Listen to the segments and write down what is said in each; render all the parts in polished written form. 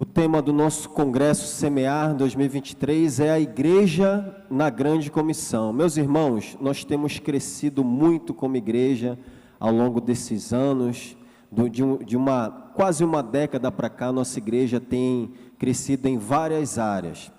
O tema do nosso Congresso Semear 2023 é a Igreja na Grande Comissão. Meus irmãos, nós temos crescido muito como igreja ao longo desses anos. Quase uma década para cá, nossa igreja tem crescido em várias áreas.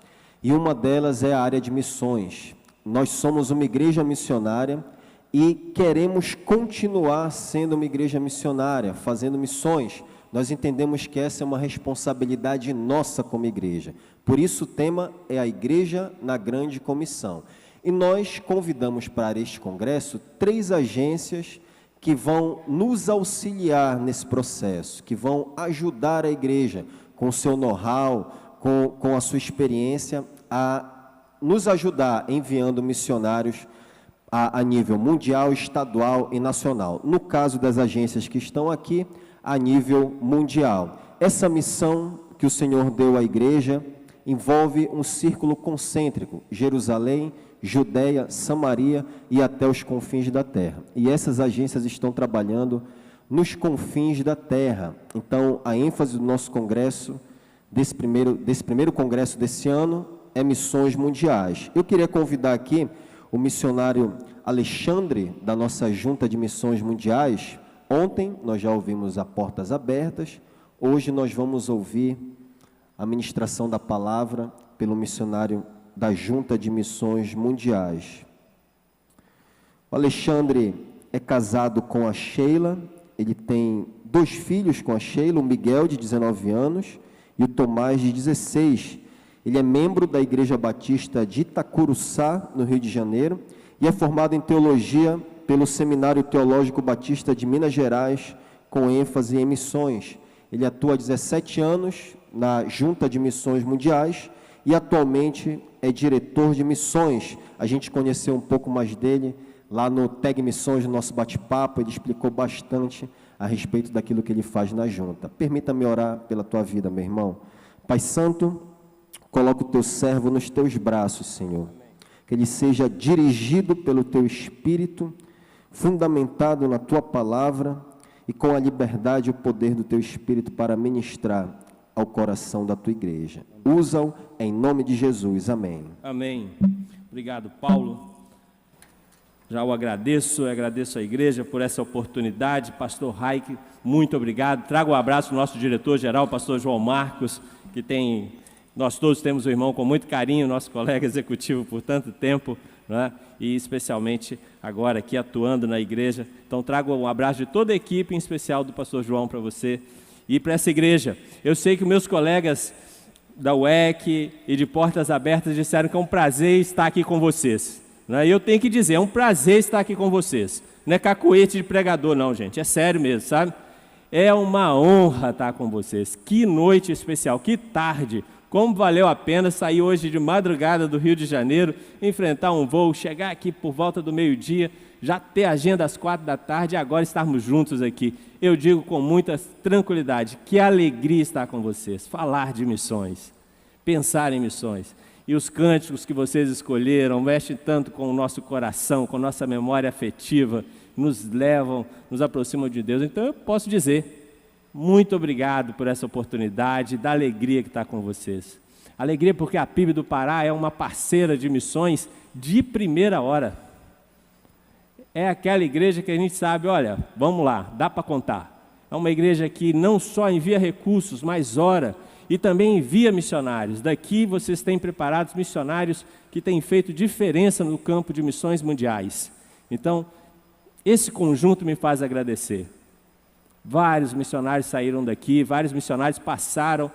E uma delas é a área de missões. Nós somos uma igreja missionária e queremos continuar sendo uma igreja missionária, fazendo missões. Nós entendemos que essa é uma responsabilidade nossa como igreja. Por isso o tema é a Igreja na Grande Comissão. E nós convidamos para este congresso 3 agências que vão nos auxiliar nesse processo, que vão ajudar a igreja com o seu know-how, com a sua experiência, a nos ajudar enviando missionários a nível mundial, estadual e nacional. No caso das agências que estão aqui, a nível mundial. Essa missão que o Senhor deu à igreja envolve um círculo concêntrico, Jerusalém, Judeia, Samaria e até os confins da terra. E essas agências estão trabalhando nos confins da terra. Então, a ênfase do nosso congresso, desse primeiro congresso desse ano, é missões mundiais. Eu queria convidar aqui o missionário Alexandre, da nossa Junta de Missões Mundiais. Ontem nós já ouvimos a Portas Abertas, hoje nós vamos ouvir a ministração da palavra pelo missionário da Junta de Missões Mundiais. O Alexandre é casado com a Sheila, ele tem 2 filhos com a Sheila, o Miguel, de 19 anos, e o Tomás, de 16. Ele é membro da Igreja Batista de Itacuruçá, no Rio de Janeiro, e é formado em Teologia pelo Seminário Teológico Batista de Minas Gerais, com ênfase em missões. Ele atua há 17 anos na Junta de Missões Mundiais e atualmente é diretor de missões. A gente conheceu um pouco mais dele lá no Tag Missões, no nosso bate-papo. Ele explicou bastante a respeito daquilo que ele faz na Junta. Permita-me orar pela tua vida, meu irmão. Pai Santo, coloca o teu servo nos teus braços, Senhor. Que ele seja dirigido pelo teu Espírito, fundamentado na tua palavra e com a liberdade e o poder do teu Espírito para ministrar ao coração da tua igreja. Usa-o em nome de Jesus. Amém. Amém. Obrigado, Paulo. Já o agradeço à igreja por essa oportunidade. Pastor Raik, muito obrigado. Trago um abraço do nosso diretor-geral, pastor João Marcos, nós todos temos o irmão com muito carinho, nosso colega executivo por tanto tempo, né? E especialmente agora aqui atuando na igreja. Então trago um abraço de toda a equipe, em especial do pastor João, para você e para essa igreja. Eu sei que meus colegas da UEC e de Portas Abertas disseram que é um prazer estar aqui com vocês, né? E eu tenho que dizer, é um prazer estar aqui com vocês. Não é cacuete de pregador não, gente, é sério mesmo, sabe? É uma honra estar com vocês. Que noite especial, que tarde. Como valeu a pena sair hoje de madrugada do Rio de Janeiro, enfrentar um voo, chegar aqui por volta do meio-dia, já ter agenda às 4 da tarde e agora estarmos juntos aqui. Eu digo com muita tranquilidade, que alegria estar com vocês, falar de missões, pensar em missões. E os cânticos que vocês escolheram mexem tanto com o nosso coração, com a nossa memória afetiva, nos levam, nos aproximam de Deus. Então eu posso dizer, muito obrigado por essa oportunidade, da alegria que está com vocês. Alegria porque a PIB do Pará é uma parceira de missões de primeira hora. É aquela igreja que a gente sabe, olha, vamos lá, dá para contar. É uma igreja que não só envia recursos, mas ora e também envia missionários. Daqui vocês têm preparados missionários que têm feito diferença no campo de missões mundiais. Então, esse conjunto me faz agradecer. Vários missionários saíram daqui, vários missionários passaram,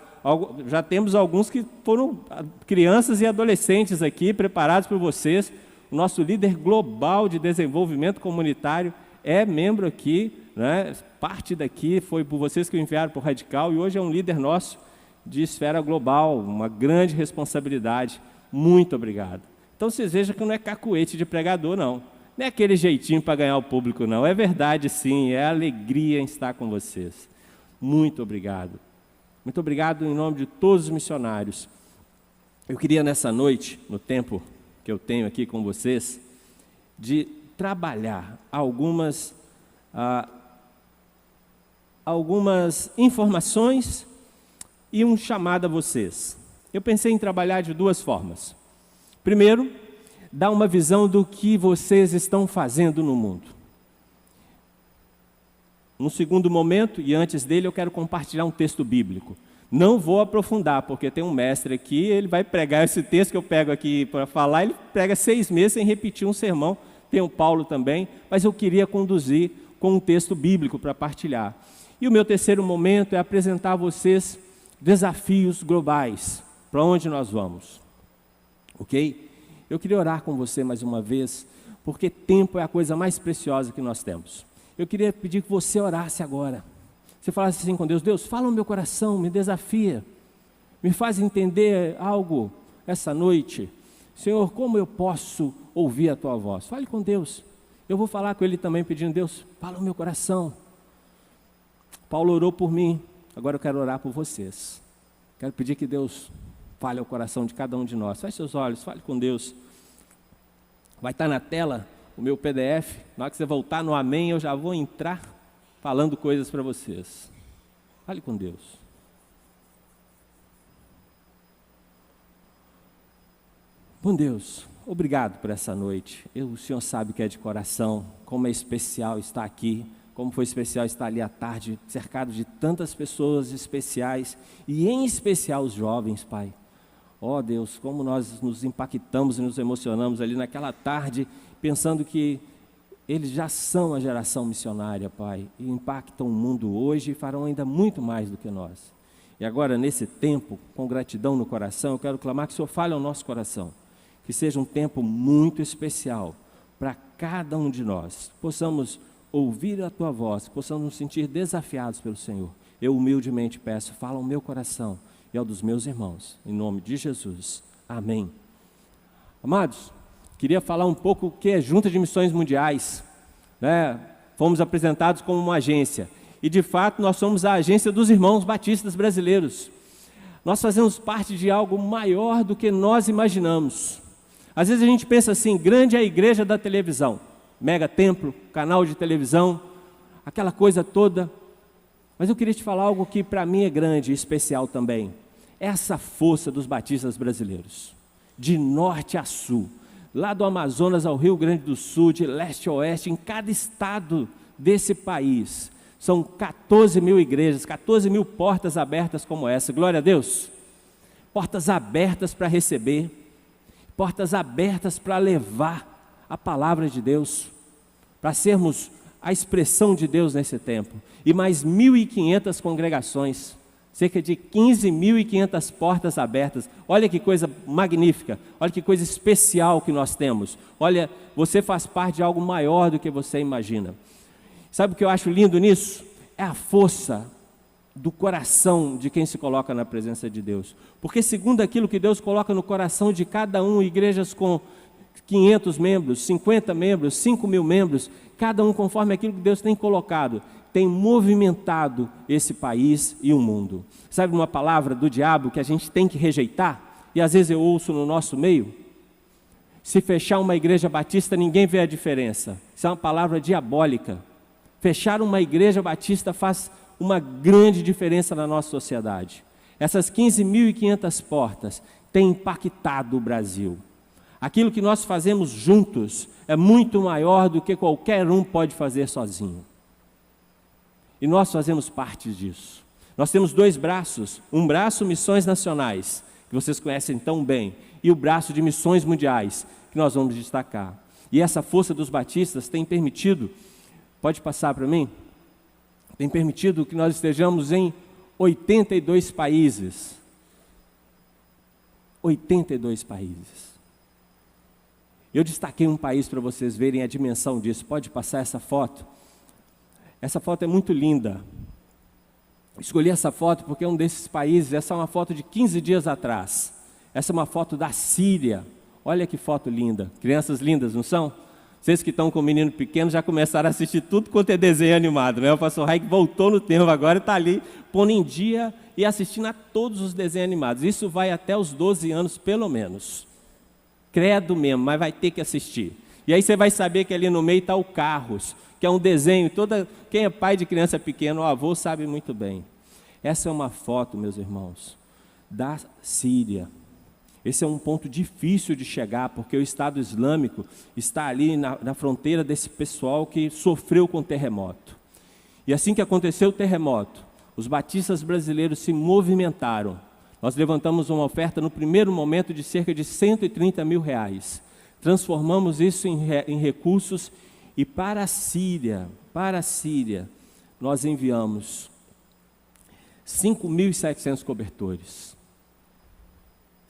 já temos alguns que foram crianças e adolescentes aqui, preparados por vocês. O nosso líder global de desenvolvimento comunitário é membro aqui, né? Parte daqui foi por vocês que o enviaram para o Radical, e hoje é um líder nosso de esfera global, uma grande responsabilidade. Muito obrigado. Então vocês vejam que não é cacuete de pregador, não. Não é aquele jeitinho para ganhar o público, não. É verdade, sim. É alegria em estar com vocês. Muito obrigado. Muito obrigado em nome de todos os missionários. Eu queria nessa noite, no tempo que eu tenho aqui com vocês, de trabalhar algumas informações e um chamado a vocês. Eu pensei em trabalhar de duas formas. Primeiro, dar uma visão do que vocês estão fazendo no mundo. No segundo momento, e antes dele, eu quero compartilhar um texto bíblico. Não vou aprofundar, porque tem um mestre aqui, ele vai pregar esse texto que eu pego aqui para falar, ele prega 6 meses sem repetir um sermão. Tem o Paulo também, mas eu queria conduzir com um texto bíblico para partilhar. E o meu terceiro momento é apresentar a vocês desafios globais, para onde nós vamos. Ok? Eu queria orar com você mais uma vez, porque tempo é a coisa mais preciosa que nós temos. Eu queria pedir que você orasse agora. Você falasse assim com Deus: Deus, fala no meu coração, me desafia, me faz entender algo essa noite. Senhor, como eu posso ouvir a Tua voz? Fale com Deus. Eu vou falar com Ele também pedindo: Deus, fala no meu coração. Paulo orou por mim, agora eu quero orar por vocês. Quero pedir que Deus fale ao coração de cada um de nós. Feche seus olhos, fale com Deus. Vai estar na tela o meu PDF. Na hora que você voltar no amém, eu já vou entrar falando coisas para vocês. Fale com Deus. Bom Deus, obrigado por essa noite. O Senhor sabe que é de coração, como é especial estar aqui, como foi especial estar ali à tarde, cercado de tantas pessoas especiais, e em especial os jovens, Pai. Ó Deus, como nós nos impactamos e nos emocionamos ali naquela tarde, pensando que eles já são a geração missionária, Pai, e impactam o mundo hoje e farão ainda muito mais do que nós. E agora, nesse tempo, com gratidão no coração, eu quero clamar que o Senhor fale ao nosso coração, que seja um tempo muito especial para cada um de nós, possamos ouvir a Tua voz, possamos nos sentir desafiados pelo Senhor. Eu humildemente peço, fala ao meu coração e ao dos meus irmãos, em nome de Jesus, amém. Amados, queria falar um pouco o que é Junta de Missões Mundiais, né? Fomos apresentados como uma agência, e de fato nós somos a agência dos irmãos batistas brasileiros. Nós fazemos parte de algo maior do que nós imaginamos. Às vezes a gente pensa assim: grande é a igreja da televisão, mega templo, canal de televisão, aquela coisa toda. Mas eu queria te falar algo que para mim é grande e especial também. É essa força dos batistas brasileiros, de norte a sul, lá do Amazonas ao Rio Grande do Sul, de leste a oeste, em cada estado desse país. São 14 mil igrejas, 14 mil portas abertas como essa, glória a Deus. Portas abertas para receber, portas abertas para levar a palavra de Deus, para sermos a expressão de Deus nesse tempo. E mais 1.500 congregações, cerca de 15.500 portas abertas. Olha que coisa magnífica, olha que coisa especial que nós temos. Olha, você faz parte de algo maior do que você imagina. Sabe o que eu acho lindo nisso? É a força do coração de quem se coloca na presença de Deus. Porque segundo aquilo que Deus coloca no coração de cada um, igrejas com 500 membros, 50 membros, 5.000 membros, cada um conforme aquilo que Deus tem colocado, tem movimentado esse país e o mundo. Sabe uma palavra do diabo que a gente tem que rejeitar? E às vezes eu ouço no nosso meio: se fechar uma igreja batista, ninguém vê a diferença. Isso é uma palavra diabólica. Fechar uma igreja batista faz uma grande diferença na nossa sociedade. Essas 15.500 portas têm impactado o Brasil. Aquilo que nós fazemos juntos é muito maior do que qualquer um pode fazer sozinho. E nós fazemos parte disso. Nós temos 2 braços, um braço Missões Nacionais, que vocês conhecem tão bem, e o braço de Missões Mundiais, que nós vamos destacar. E essa força dos batistas tem permitido, pode passar para mim? Tem permitido que nós estejamos em 82 países. 82 países. Eu destaquei um país para vocês verem a dimensão disso. Pode passar essa foto? Essa foto é muito linda. Escolhi essa foto porque é um desses países. Essa é uma foto de 15 dias atrás. Essa é uma foto da Síria. Olha que foto linda. Crianças lindas, não são? Vocês que estão com um menino pequeno já começaram a assistir tudo quanto é desenho animado, né? O pastor Raik voltou no tempo agora e está ali pondo em dia e assistindo a todos os desenhos animados. Isso vai até os 12 anos pelo menos. Credo mesmo, mas vai ter que assistir. E aí você vai saber que ali no meio está o Carros, que é um desenho, quem é pai de criança pequena, o avô sabe muito bem. Essa é uma foto, meus irmãos, da Síria. Esse é um ponto difícil de chegar, porque o Estado Islâmico está ali na fronteira desse pessoal que sofreu com o terremoto. E assim que aconteceu o terremoto, os batistas brasileiros se movimentaram. Nós levantamos uma oferta no primeiro momento de cerca de R$130 mil. Transformamos isso em recursos e para a Síria, nós enviamos 5.700 cobertores,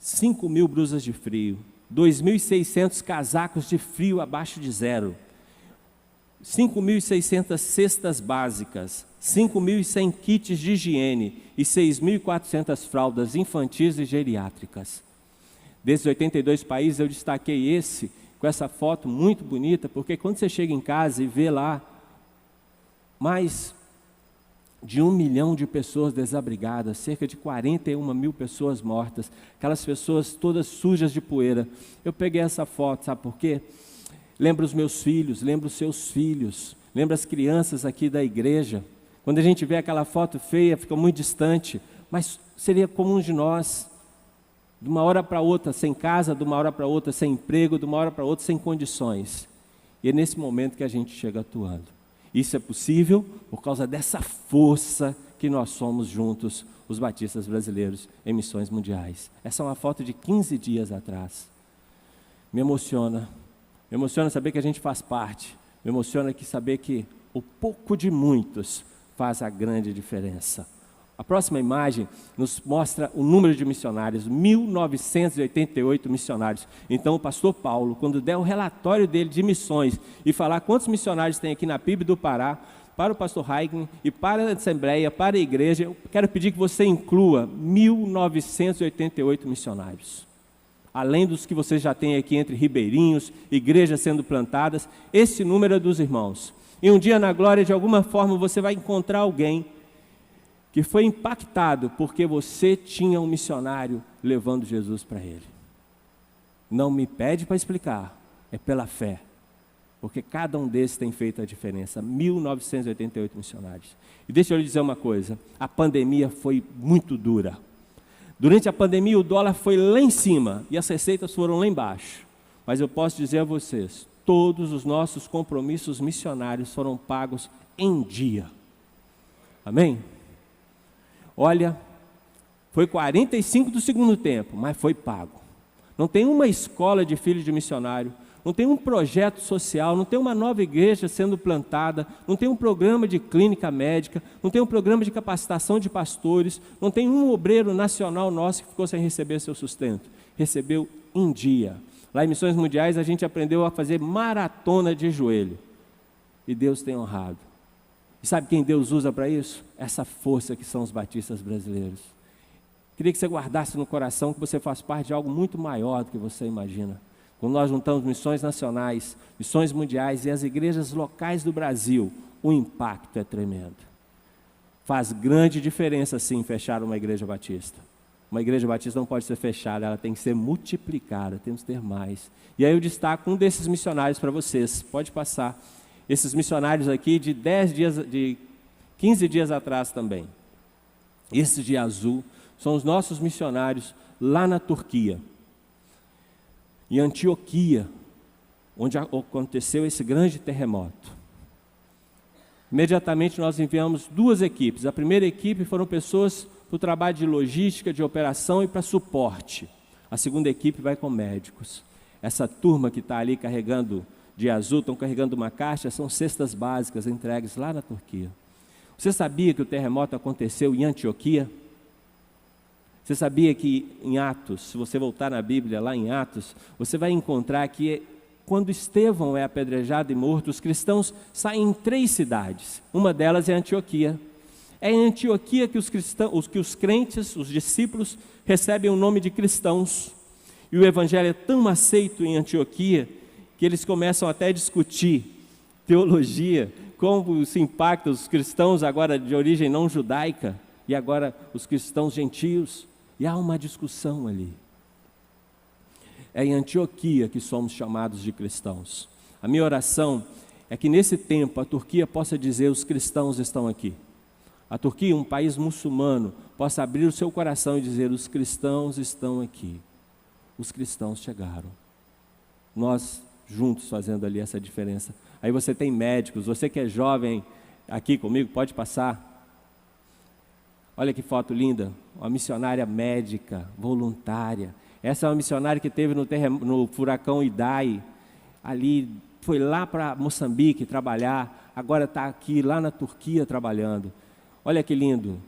5.000 blusas de frio, 2.600 casacos de frio abaixo de zero, 5.600 cestas básicas, 5.100 kits de higiene e 6.400 fraldas infantis e geriátricas. Desses 82 países eu destaquei esse, com essa foto muito bonita, porque quando você chega em casa e vê lá mais de 1 milhão de pessoas desabrigadas, cerca de 41 mil pessoas mortas, aquelas pessoas todas sujas de poeira. Eu peguei essa foto, sabe por quê? Lembra os meus filhos, lembra os seus filhos, lembra as crianças aqui da igreja. Quando a gente vê aquela foto feia, fica muito distante, mas seria comum de nós, de uma hora para outra sem casa, de uma hora para outra sem emprego, de uma hora para outra sem condições. E é nesse momento que a gente chega atuando. Isso é possível por causa dessa força que nós somos juntos, os batistas brasileiros, em missões mundiais. Essa é uma foto de 15 dias atrás. Me emociona saber que a gente faz parte, me emociona saber que o pouco de muitos faz a grande diferença. A próxima imagem nos mostra o número de missionários, 1.988 missionários. Então o pastor Paulo, quando der o relatório dele de missões e falar quantos missionários tem aqui na PIB do Pará, para o pastor Haigner e para a Assembleia, para a igreja, eu quero pedir que você inclua 1.988 missionários. Além dos que você já tem aqui entre ribeirinhos, igrejas sendo plantadas, esse número é dos irmãos. E um dia na glória, de alguma forma, você vai encontrar alguém que foi impactado porque você tinha um missionário levando Jesus para ele. Não me pede para explicar, é pela fé. Porque cada um desses tem feito a diferença. 1.988 missionários. E deixa eu lhe dizer uma coisa, a pandemia foi muito dura. Durante a pandemia o dólar foi lá em cima e as receitas foram lá embaixo. Mas eu posso dizer a vocês, todos os nossos compromissos missionários foram pagos em dia. Amém? Olha, foi 45 do segundo tempo, mas foi pago. Não tem uma escola de filhos de missionário, não tem um projeto social, não tem uma nova igreja sendo plantada, não tem um programa de clínica médica, não tem um programa de capacitação de pastores, não tem um obreiro nacional nosso que ficou sem receber seu sustento. Recebeu em dia. Lá em Missões Mundiais a gente aprendeu a fazer maratona de joelho. E Deus tem honrado. E sabe quem Deus usa para isso? Essa força que são os batistas brasileiros. Queria que você guardasse no coração que você faz parte de algo muito maior do que você imagina. Quando nós juntamos missões nacionais, missões mundiais e as igrejas locais do Brasil, o impacto é tremendo. Faz grande diferença, sim, fechar uma igreja batista. Uma igreja batista não pode ser fechada, ela tem que ser multiplicada, temos que ter mais. E aí eu destaco um desses missionários para vocês, pode passar. Esses missionários aqui de 15 dias atrás também. Esses de azul são os nossos missionários lá na Turquia. Em Antioquia, onde aconteceu esse grande terremoto. Imediatamente nós enviamos 2 equipes. A primeira equipe foram pessoas para o trabalho de logística, de operação e para suporte. A segunda equipe vai com médicos. Essa turma que está ali carregando de azul, estão carregando uma caixa, são cestas básicas entregues lá na Turquia. Você sabia que o terremoto aconteceu em Antioquia? Você sabia que em Atos, se você voltar na Bíblia, lá em Atos, você vai encontrar que quando Estevão é apedrejado e morto, os cristãos saem em 3 cidades. Uma delas é Antioquia. É em Antioquia que os crentes, os discípulos, recebem o nome de cristãos. E o evangelho é tão aceito em Antioquia que eles começam até a discutir teologia, como se impacta os cristãos agora de origem não judaica e agora os cristãos gentios. E há uma discussão ali. É em Antioquia que somos chamados de cristãos. A minha oração é que nesse tempo a Turquia possa dizer: os cristãos estão aqui. a Turquia, um país muçulmano, possa abrir o seu coração e dizer: os cristãos estão aqui, os cristãos chegaram. Nós juntos fazendo ali essa diferença. Aí você tem médicos, você que é jovem aqui comigo, pode passar. Olha que foto linda, uma missionária médica, voluntária. Essa é uma missionária que teve no furacão Idai, ali, foi lá para Moçambique trabalhar, agora está aqui, lá na Turquia trabalhando. Olha que lindo.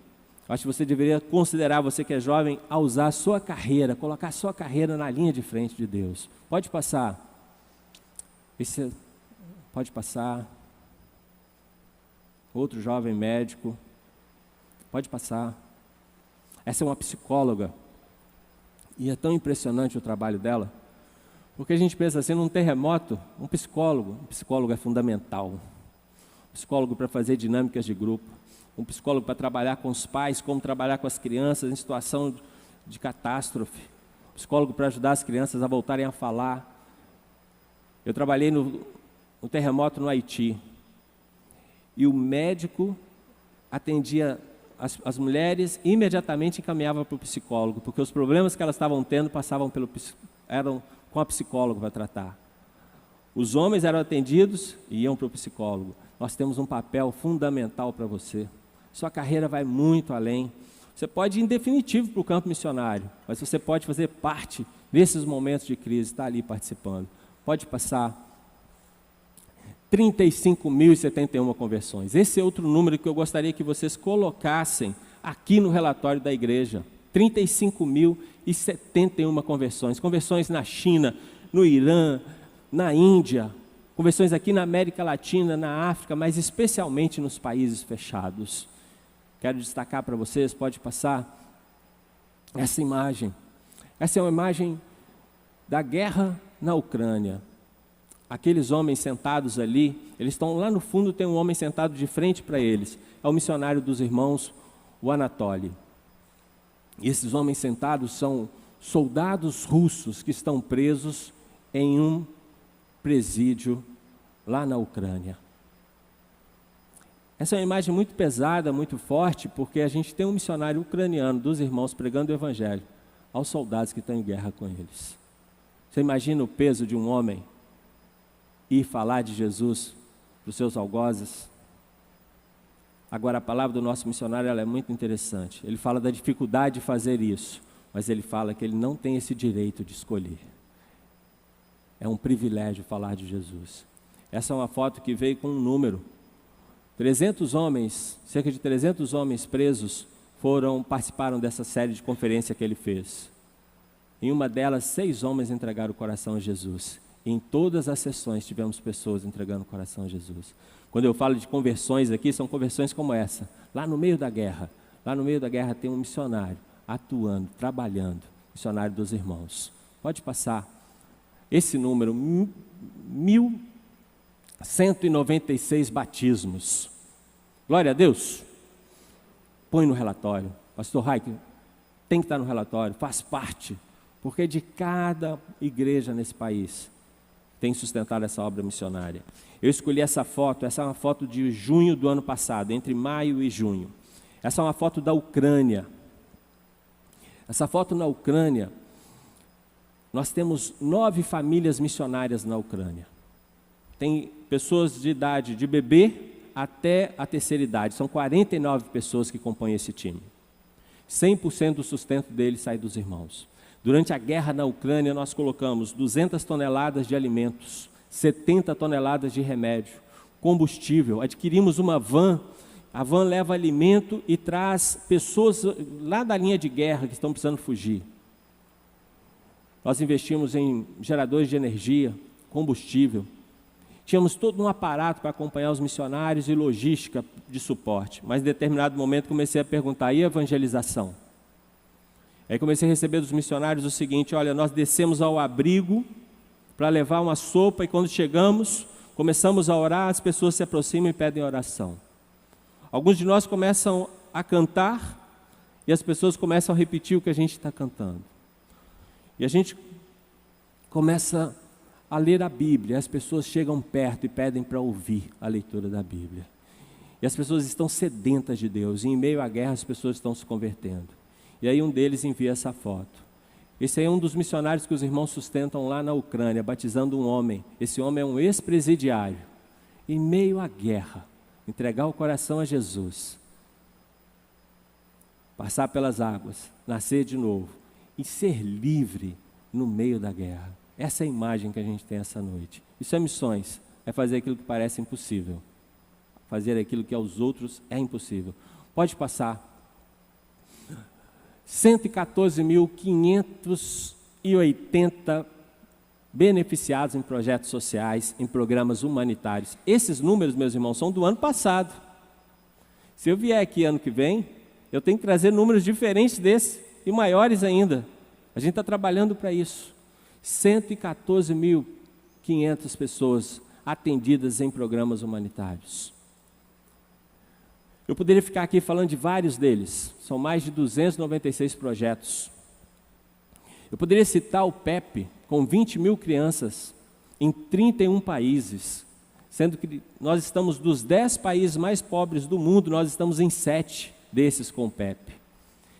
Acho que você deveria considerar, você que é jovem, a usar a sua carreira, colocar a sua carreira na linha de frente de Deus. Pode passar. Pode passar. Outro jovem médico. Pode passar. Essa é uma psicóloga. E é tão impressionante o trabalho dela, porque a gente pensa assim, num terremoto, um psicólogo é fundamental. Um psicólogo para fazer dinâmicas de grupo, um psicólogo para trabalhar com os pais, como trabalhar com as crianças em situação de catástrofe, um psicólogo para ajudar as crianças a voltarem a falar. Eu trabalhei no terremoto no Haiti, e o médico atendia as mulheres, imediatamente encaminhava para o psicólogo, porque os problemas que elas estavam tendo eram com a psicóloga para tratar. Os homens eram atendidos e iam para o psicólogo. Nós temos um papel fundamental para você. Sua carreira vai muito além. Você pode ir em definitivo para o campo missionário, mas você pode fazer parte desses momentos de crise, estar ali participando. Pode passar. 35.071 conversões. Esse é outro número que eu gostaria que vocês colocassem aqui no relatório da igreja. 35.071 conversões. Conversões na China, no Irã, na Índia, conversões aqui na América Latina, na África, mas especialmente nos países fechados. Quero destacar para vocês, pode passar, essa imagem. Essa é uma imagem da guerra na Ucrânia. Aqueles homens sentados ali, eles estão lá no fundo, tem um homem sentado de frente para eles. É o missionário dos irmãos, o Anatoly. E esses homens sentados são soldados russos que estão presos em um presídio lá na Ucrânia. Essa é uma imagem muito pesada, muito forte, porque a gente tem um missionário ucraniano dos irmãos pregando o evangelho aos soldados que estão em guerra com eles. Você imagina o peso de um homem ir falar de Jesus para os seus algozes? Agora, a palavra do nosso missionário ela é muito interessante. Ele fala da dificuldade de fazer isso, mas ele fala que ele não tem esse direito de escolher. É um privilégio falar de Jesus. Essa é uma foto que veio com um número. 300 homens, cerca de 300 homens presos participaram dessa série de conferência que ele fez. Em uma delas, 6 homens entregaram o coração a Jesus. Em todas as sessões tivemos pessoas entregando o coração a Jesus. Quando eu falo de conversões aqui, são conversões como essa. Lá no meio da guerra tem um missionário atuando, trabalhando, missionário dos irmãos. Pode passar esse número, 1.196 batismos. Glória a Deus. Põe no relatório. Pastor Raik, tem que estar no relatório, faz parte, porque de cada igreja nesse país tem sustentado essa obra missionária. Eu escolhi essa é uma foto de junho do ano passado, entre maio e junho. Essa é uma foto da Ucrânia. Essa foto na Ucrânia, nós temos 9 famílias missionárias na Ucrânia. Tem pessoas de idade de bebê até a terceira idade. São 49 pessoas que compõem esse time. 100% do sustento deles sai dos irmãos. Durante a guerra na Ucrânia, nós colocamos 200 toneladas de alimentos, 70 toneladas de remédio, combustível. Adquirimos uma van, a van leva alimento e traz pessoas lá da linha de guerra que estão precisando fugir. Nós investimos em geradores de energia, combustível. Tínhamos todo um aparato para acompanhar os missionários e logística de suporte. Mas em determinado momento comecei a perguntar, e a evangelização? Aí comecei a receber dos missionários o seguinte, olha, nós descemos ao abrigo para levar uma sopa e quando chegamos, começamos a orar, as pessoas se aproximam e pedem oração. Alguns de nós começam a cantar e as pessoas começam a repetir o que a gente está cantando. E a gente começa a ler a Bíblia, as pessoas chegam perto e pedem para ouvir a leitura da Bíblia. E as pessoas estão sedentas de Deus, e em meio à guerra as pessoas estão se convertendo. E aí um deles envia essa foto. Esse aí é um dos missionários que os irmãos sustentam lá na Ucrânia, batizando um homem. Esse homem é um ex-presidiário. Em meio à guerra, entregar o coração a Jesus, passar pelas águas, nascer de novo e ser livre no meio da guerra. Essa é a imagem que a gente tem essa noite. Isso é missões, é fazer aquilo que parece impossível. Fazer aquilo que aos outros é impossível. Pode passar. 114.580 beneficiados em projetos sociais, em programas humanitários. Esses números, meus irmãos, são do ano passado. Se eu vier aqui ano que vem, eu tenho que trazer números diferentes desses e maiores ainda. A gente está trabalhando para isso. 114.500 pessoas atendidas em programas humanitários. Eu poderia ficar aqui falando de vários deles, são mais de 296 projetos. Eu poderia citar o PEP, com 20 mil crianças, em 31 países, sendo que nós estamos dos 10 países mais pobres do mundo, nós estamos em 7 desses com o PEP.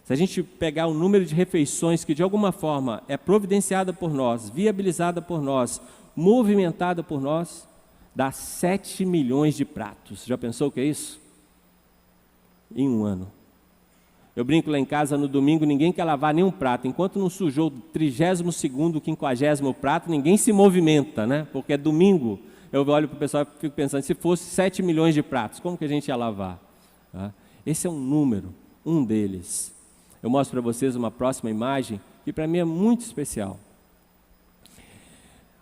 Se a gente pegar o número de refeições que de alguma forma é providenciada por nós, viabilizada por nós, movimentada por nós, dá 7 milhões de pratos. Já pensou o que é isso? Em um ano. Eu brinco lá em casa, no domingo ninguém quer lavar nenhum prato. Enquanto não sujou o 32º, 50º prato, ninguém se movimenta, né? Porque é domingo. Eu olho para o pessoal e fico pensando, se fosse 7 milhões de pratos, como que a gente ia lavar? Esse é um número, um deles. Eu mostro para vocês uma próxima imagem, que para mim é muito especial.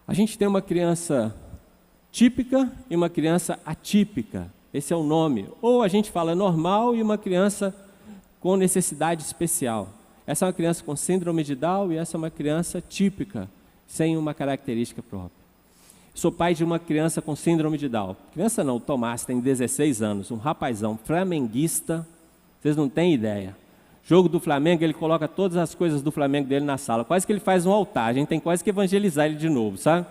A gente tem uma criança típica e uma criança atípica. Esse é o nome. Ou a gente fala normal e uma criança com necessidade especial. Essa é uma criança com síndrome de Down e essa é uma criança típica, sem uma característica própria. Sou pai de uma criança com síndrome de Down. Criança não, o Tomás tem 16 anos, um rapazão flamenguista, vocês não têm ideia. Jogo do Flamengo, ele coloca todas as coisas do Flamengo dele na sala, quase que ele faz um altar, a gente tem quase que evangelizar ele de novo, sabe?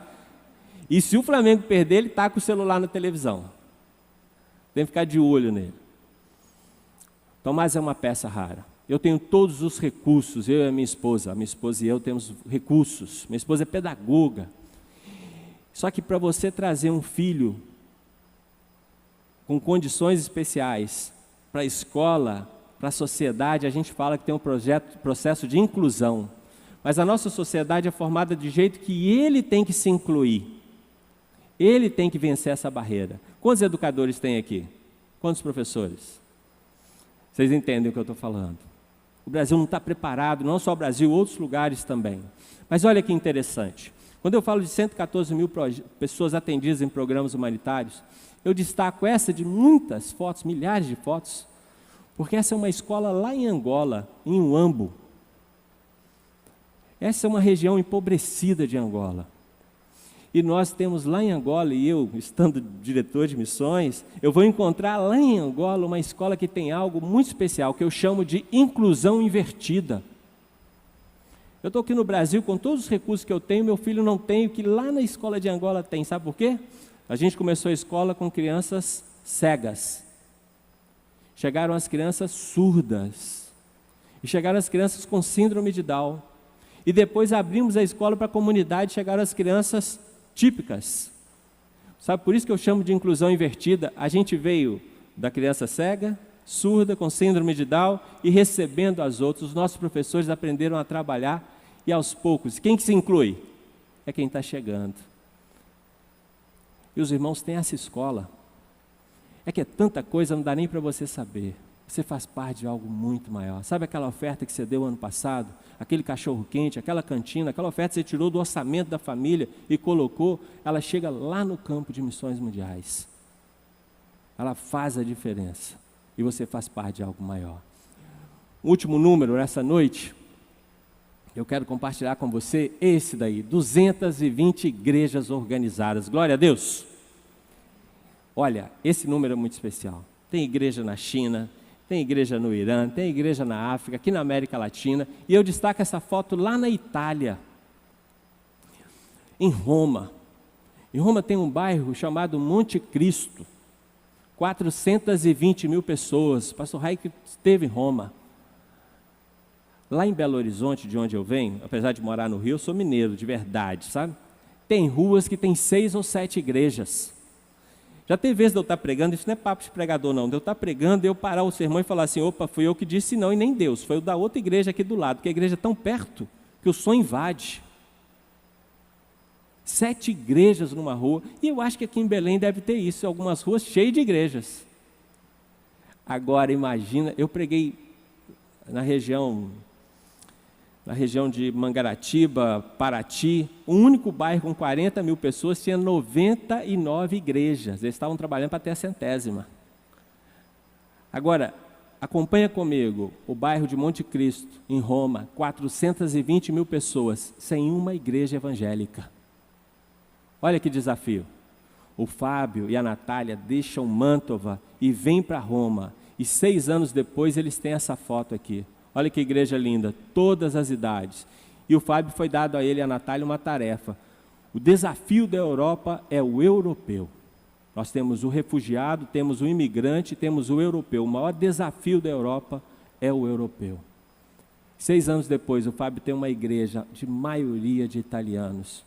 E se o Flamengo perder, ele taca o celular na televisão. Tem que ficar de olho nele. Tomás é uma peça rara. Eu tenho todos os recursos, eu e a minha esposa e eu temos recursos. Minha esposa é pedagoga. Só que para você trazer um filho com condições especiais para a escola, para a sociedade, a gente fala que tem um processo de inclusão. Mas a nossa sociedade é formada de jeito que ele tem que se incluir. Ele tem que vencer essa barreira. Quantos educadores tem aqui? Quantos professores? Vocês entendem o que eu estou falando. O Brasil não está preparado, não só o Brasil, outros lugares também. Mas olha que interessante. Quando eu falo de 114 mil pessoas atendidas em programas humanitários, eu destaco essa de muitas fotos, milhares de fotos, porque essa é uma escola lá em Angola, em Uambo. Essa é uma região empobrecida de Angola. E nós temos lá em Angola, e eu, estando diretor de missões, eu vou encontrar lá em Angola uma escola que tem algo muito especial, que eu chamo de inclusão invertida. Eu estou aqui no Brasil, com todos os recursos que eu tenho, meu filho não tem, o que lá na escola de Angola tem. Sabe por quê? A gente começou a escola com crianças cegas. Chegaram as crianças surdas. E chegaram as crianças com síndrome de Down. E depois abrimos a escola para a comunidade, chegaram as crianças típicas. Sabe, por isso que eu chamo de inclusão invertida. A gente veio da criança cega, surda, com síndrome de Down e recebendo as outras. Os nossos professores aprenderam a trabalhar e aos poucos, quem que se inclui? É quem está chegando. E os irmãos têm essa escola. É que é tanta coisa, não dá nem para você saber. Você faz parte de algo muito maior. Sabe aquela oferta que você deu ano passado? Aquele cachorro quente, aquela cantina, aquela oferta que você tirou do orçamento da família e colocou, ela chega lá no campo de missões mundiais. Ela faz a diferença. E você faz parte de algo maior. O último número, essa noite, eu quero compartilhar com você esse daí, 220 igrejas organizadas. Glória a Deus! Olha, esse número é muito especial. Tem igreja na China, tem igreja no Irã, tem igreja na África, aqui na América Latina, e eu destaco essa foto lá na Itália, em Roma. Em Roma tem um bairro chamado Monte Cristo, 420 mil pessoas. Pastor Raik esteve em Roma. Lá em Belo Horizonte, de onde eu venho, apesar de morar no Rio, eu sou mineiro, de verdade, sabe? Tem ruas que tem 6 ou 7 igrejas. Já teve vezes de eu estar pregando, isso não é papo de pregador não, de eu estar pregando, eu parar o sermão e falar assim, opa, fui eu que disse não, e nem Deus, foi o da outra igreja aqui do lado, porque a igreja é tão perto que o som invade. 7 igrejas numa rua, e eu acho que aqui em Belém deve ter isso, algumas ruas cheias de igrejas. Agora imagina, eu preguei na região de Mangaratiba, Paraty, o único bairro com 40 mil pessoas tinha 99 igrejas, eles estavam trabalhando para ter a 100ª. Agora, acompanha comigo, o bairro de Monte Cristo, em Roma, 420 mil pessoas, sem uma igreja evangélica. Olha que desafio. O Fábio e a Natália deixam Mantova e vêm para Roma, e 6 anos depois eles têm essa foto aqui. Olha que igreja linda, todas as idades. E o Fábio foi dado a ele e a Natália uma tarefa. O desafio da Europa é o europeu. Nós temos o refugiado, temos o imigrante, temos o europeu. O maior desafio da Europa é o europeu. 6 anos depois, o Fábio tem uma igreja de maioria de italianos,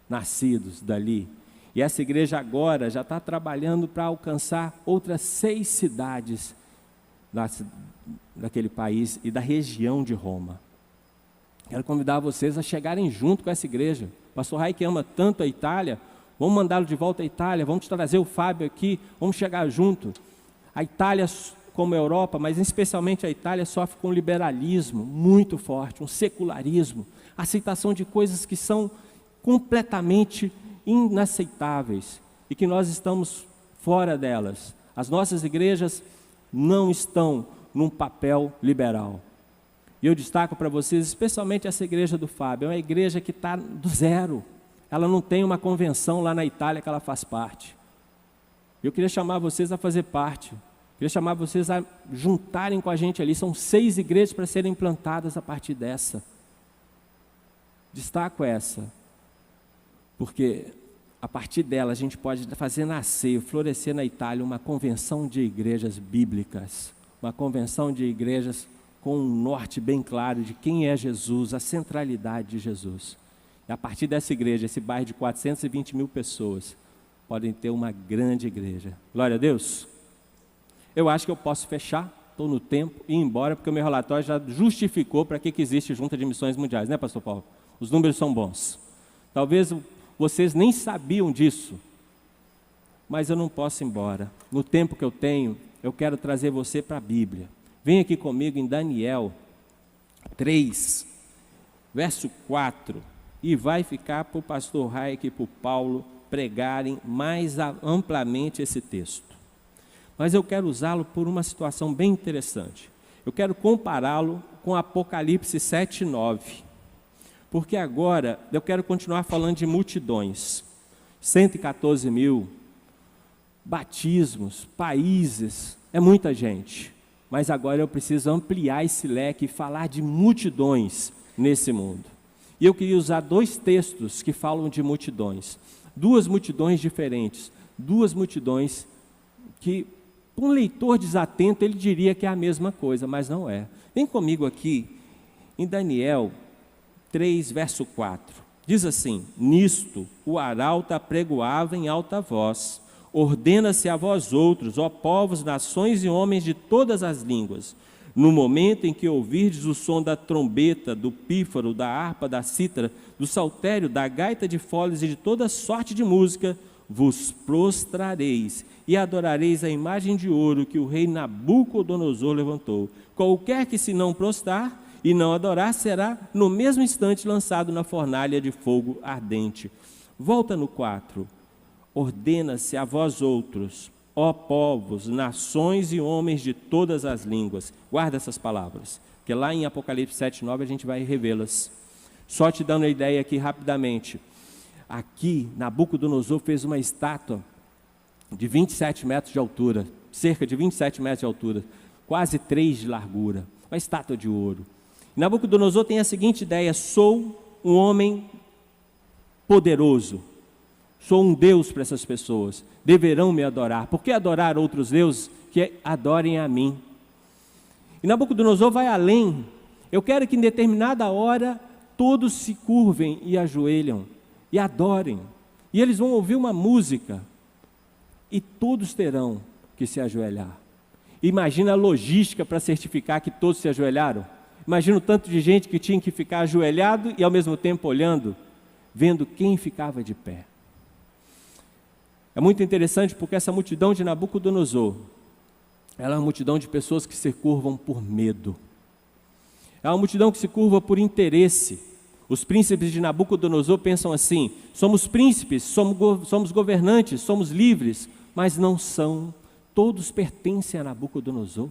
nascidos dali. E essa igreja agora já está trabalhando para alcançar outras 6 cidades daquele país e da região de Roma. Quero convidar vocês a chegarem junto com essa igreja. O pastor Raik ama tanto a Itália, vamos mandá-lo de volta à Itália, vamos trazer o Fábio aqui, vamos chegar junto. A Itália, como a Europa, mas especialmente a Itália, sofre com um liberalismo muito forte, um secularismo, aceitação de coisas que são completamente inaceitáveis e que nós estamos fora delas. As nossas igrejas não estão num papel liberal. E eu destaco para vocês, especialmente essa igreja do Fábio, é uma igreja que está do zero. Ela não tem uma convenção lá na Itália que ela faz parte. Eu queria chamar vocês a fazer parte. Queria chamar vocês a juntarem com a gente ali. São 6 igrejas para serem implantadas a partir dessa. Destaco essa, porque a partir dela a gente pode fazer nascer, florescer na Itália uma convenção de igrejas bíblicas, uma convenção de igrejas com um norte bem claro de quem é Jesus, a centralidade de Jesus. E a partir dessa igreja, esse bairro de 420 mil pessoas, podem ter uma grande igreja. Glória a Deus. Eu acho que eu posso fechar, estou no tempo, e ir embora, porque o meu relatório já justificou para que existe Junta de Missões Mundiais, né, pastor Paulo? Os números são bons. Talvez vocês nem sabiam disso, mas eu não posso ir embora. No tempo que eu tenho, eu quero trazer você para a Bíblia. Vem aqui comigo em Daniel 3, verso 4, e vai ficar para o pastor Raik e para o Paulo pregarem mais amplamente esse texto. Mas eu quero usá-lo por uma situação bem interessante. Eu quero compará-lo com Apocalipse 7, 9. Porque agora eu quero continuar falando de multidões, 114 mil, batismos, países, é muita gente. Mas agora eu preciso ampliar esse leque e falar de multidões nesse mundo. E eu queria usar 2 textos que falam de multidões. 2 multidões diferentes, 2 multidões que, para um leitor desatento, ele diria que é a mesma coisa, mas não é. Vem comigo aqui em Daniel 3, verso 4, diz assim: nisto o arauto apregoava em alta voz, ordena-se a vós outros, ó povos, nações e homens de todas as línguas, no momento em que ouvirdes o som da trombeta, do pífaro, da harpa, da cítara, do saltério, da gaita de foles e de toda sorte de música, vos prostrareis e adorareis a imagem de ouro que o rei Nabucodonosor levantou. Qualquer que se não prostrar e não adorar, será no mesmo instante lançado na fornalha de fogo ardente. Volta no 4. Ordena-se a vós outros, ó povos, nações e homens de todas as línguas. Guarda essas palavras, porque lá em Apocalipse 7, 9 a gente vai revê-las. Só te dando a ideia aqui rapidamente. Aqui, Nabucodonosor fez uma estátua de 27 metros de altura, cerca de 27 metros de altura, quase 3 de largura, uma estátua de ouro. Nabucodonosor tem a seguinte ideia: sou um homem poderoso, sou um Deus para essas pessoas, deverão me adorar. Por que adorar outros deuses? Que adorem a mim. E Nabucodonosor vai além. Eu quero que em determinada hora todos se curvem e ajoelham e adorem. E eles vão ouvir uma música e todos terão que se ajoelhar. Imagina a logística para certificar que todos se ajoelharam. Imagina o tanto de gente que tinha que ficar ajoelhado e ao mesmo tempo olhando, vendo quem ficava de pé. É muito interessante porque essa multidão de Nabucodonosor, ela é uma multidão de pessoas que se curvam por medo. É uma multidão que se curva por interesse. Os príncipes de Nabucodonosor pensam assim: somos príncipes, somos governantes, somos livres, mas não são. Todos pertencem a Nabucodonosor.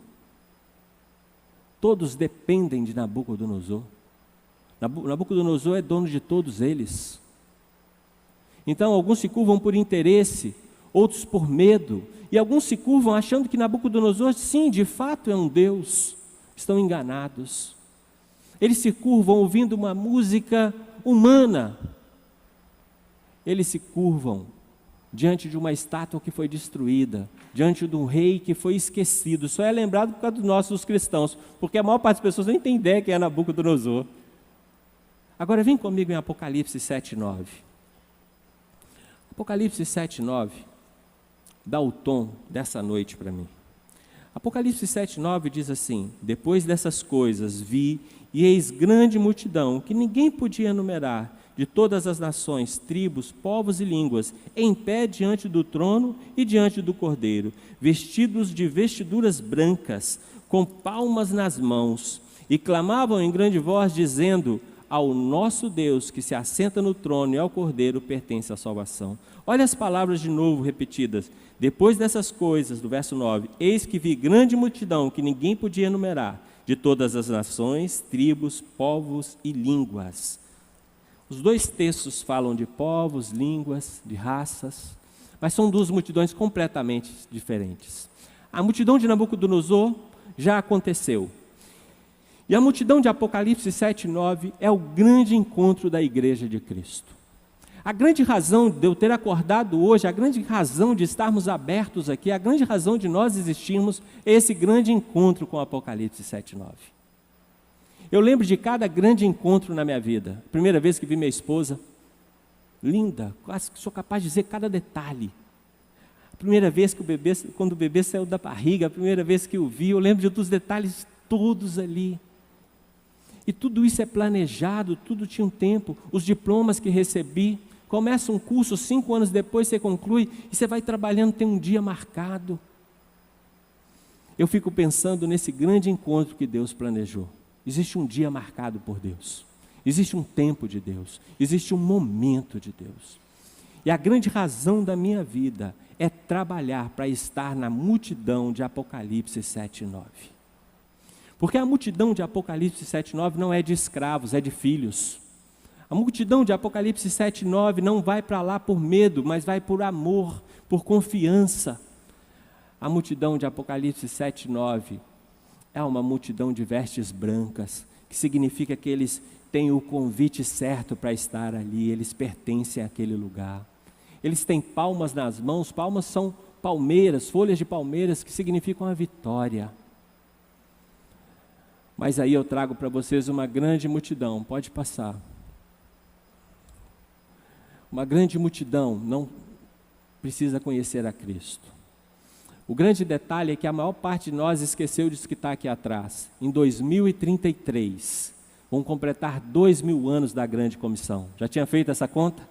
Todos dependem de Nabucodonosor. Nabucodonosor é dono de todos eles. Então, alguns se curvam por interesse, outros por medo, e alguns se curvam achando que Nabucodonosor, sim, de fato é um Deus. Estão enganados. Eles se curvam ouvindo uma música humana. Eles se curvam diante de uma estátua que foi destruída, diante de um rei que foi esquecido. Só é lembrado por causa dos nossos cristãos, porque a maior parte das pessoas nem tem ideia quem é Nabucodonosor. Agora vem comigo em Apocalipse 7:9. Apocalipse 7:9 dá o tom dessa noite para mim. Apocalipse 7:9 diz assim: depois dessas coisas vi, e eis grande multidão, que ninguém podia enumerar, de todas as nações, tribos, povos e línguas, em pé diante do trono e diante do Cordeiro, vestidos de vestiduras brancas, com palmas nas mãos, e clamavam em grande voz, dizendo: ao nosso Deus que se assenta no trono e ao Cordeiro pertence a salvação. Olha as palavras de novo repetidas. Depois dessas coisas, do verso 9, eis que vi grande multidão que ninguém podia enumerar, de todas as nações, tribos, povos e línguas. Os dois textos falam de povos, línguas, de raças, mas são duas multidões completamente diferentes. A multidão de Nabucodonosor já aconteceu. E a multidão de Apocalipse 7:9 é o grande encontro da igreja de Cristo. A grande razão de eu ter acordado hoje, a grande razão de estarmos abertos aqui, a grande razão de nós existirmos é esse grande encontro com Apocalipse 7:9. Eu lembro de cada grande encontro na minha vida. A primeira vez que vi minha esposa, linda, quase que sou capaz de dizer cada detalhe. A primeira vez que quando o bebê saiu da barriga, a primeira vez que eu vi, eu lembro dos detalhes todos ali. E tudo isso é planejado, tudo tinha um tempo. Os diplomas que recebi, começa um curso, 5 anos depois você conclui, e você vai trabalhando, tem um dia marcado. Eu fico pensando nesse grande encontro que Deus planejou. Existe um dia marcado por Deus. Existe um tempo de Deus. Existe um momento de Deus. E a grande razão da minha vida é trabalhar para estar na multidão de Apocalipse 7:9. Porque a multidão de Apocalipse 7:9 não é de escravos, é de filhos. A multidão de Apocalipse 7:9 não vai para lá por medo, mas vai por amor, por confiança. A multidão de Apocalipse 7:9 é uma multidão de vestes brancas, que significa que eles têm o convite certo para estar ali, eles pertencem àquele lugar. Eles têm palmas nas mãos, palmas são palmeiras, folhas de palmeiras que significam a vitória. Mas aí eu trago para vocês uma grande multidão, pode passar. Uma grande multidão não precisa conhecer a Cristo. O grande detalhe é que a maior parte de nós esqueceu disso que está aqui atrás. Em 2033, vão completar 2000 anos da grande comissão. Já tinha feito essa conta?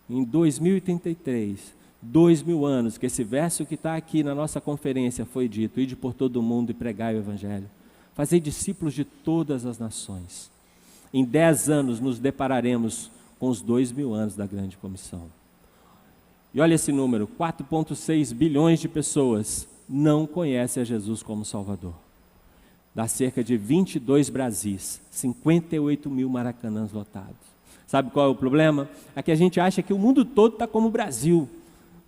Em 2033, 2000 anos, que esse verso que está aqui na nossa conferência foi dito: ide por todo o mundo e pregai o Evangelho. Fazei discípulos de todas as nações. Em 10 anos nos depararemos com os 2000 anos da grande comissão. E olha esse número, 4,6 bilhões de pessoas não conhecem a Jesus como Salvador. Dá cerca de 22 Brasis, 58 mil Maracanãs lotados. Sabe qual é o problema? É que a gente acha que o mundo todo está como o Brasil.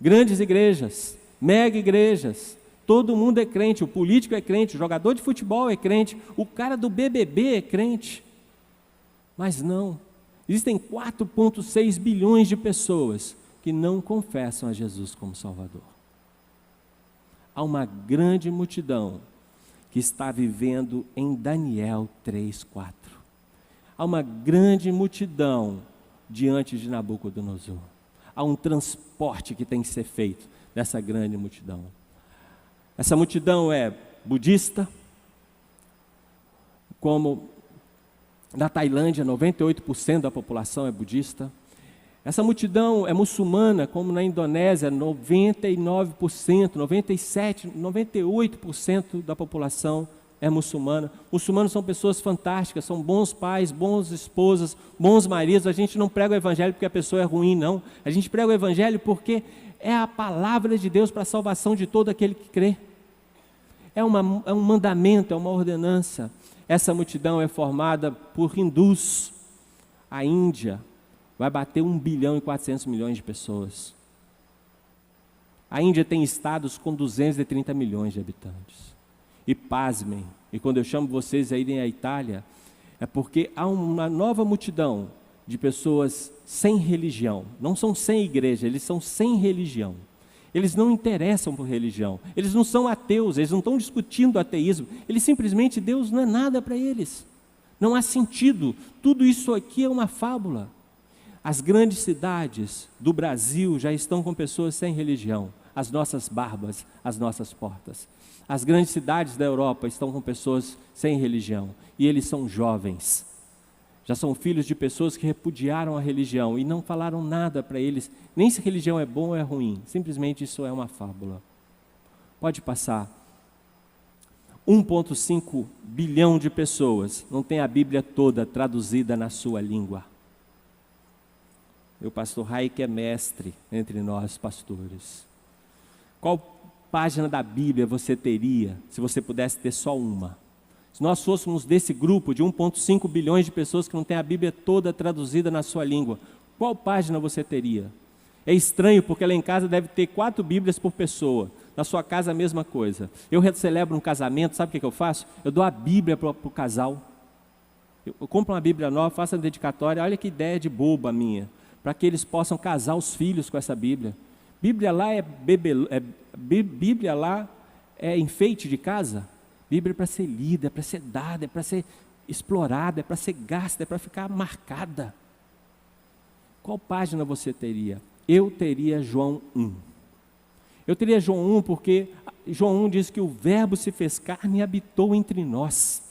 Grandes igrejas, mega igrejas, todo mundo é crente, o político é crente, o jogador de futebol é crente, o cara do BBB é crente. Mas não, existem 4,6 bilhões de pessoas que não confessam a Jesus como Salvador. Há uma grande multidão que está vivendo em Daniel 3:4. Há uma grande multidão diante de Nabucodonosor. Há um transporte que tem que ser feito dessa grande multidão. Essa multidão é budista, como na Tailândia 98% da população é budista. Essa multidão é muçulmana, como na Indonésia 99%, 97%, 98% da população é muçulmana. Muçulmanos são pessoas fantásticas, são bons pais, bons esposas, bons maridos. A gente não prega o evangelho porque a pessoa é ruim, não. A gente prega o evangelho porque é a palavra de Deus para a salvação de todo aquele que crê. É um mandamento, é uma ordenança. Essa multidão é formada por hindus. A Índia vai bater 1,4 bilhão de pessoas. A Índia tem estados com 230 milhões de habitantes. E pasmem, e quando eu chamo vocês a irem à Itália, é porque há uma nova multidão de pessoas sem religião. Não são sem igreja, eles são sem religião. Eles não interessam por religião, eles não são ateus, eles não estão discutindo ateísmo, eles simplesmente, Deus não é nada para eles, não há sentido, tudo isso aqui é uma fábula. As grandes cidades do Brasil já estão com pessoas sem religião, as nossas barbas, as nossas portas. As grandes cidades da Europa estão com pessoas sem religião, e eles são jovens. Já são filhos de pessoas que repudiaram a religião e não falaram nada para eles, nem se religião é bom ou é ruim, simplesmente isso é uma fábula. Pode passar. 1,5 bilhão de pessoas não tem a Bíblia toda traduzida na sua língua. O pastor Raik é mestre entre nós pastores. Qual página da Bíblia você teria se você pudesse ter só uma? Se nós fôssemos desse grupo de 1,5 bilhões de pessoas que não tem a Bíblia toda traduzida na sua língua, qual página você teria? É estranho porque lá em casa deve ter 4 Bíblias por pessoa. Na sua casa a mesma coisa. Eu celebro um casamento, sabe o que eu faço? Eu dou a Bíblia para o casal. Eu compro uma Bíblia nova, faço a dedicatória. Olha que ideia de boba minha. Para que eles possam casar os filhos com essa Bíblia. Bíblia lá Bíblia lá é enfeite de casa. Bíblia é para ser lida, é para ser dada, é para ser explorada, é para ser gasta, é para ficar marcada. Qual página você teria? Eu teria João 1. Eu teria João 1 porque João 1 diz que o Verbo se fez carne e habitou entre nós.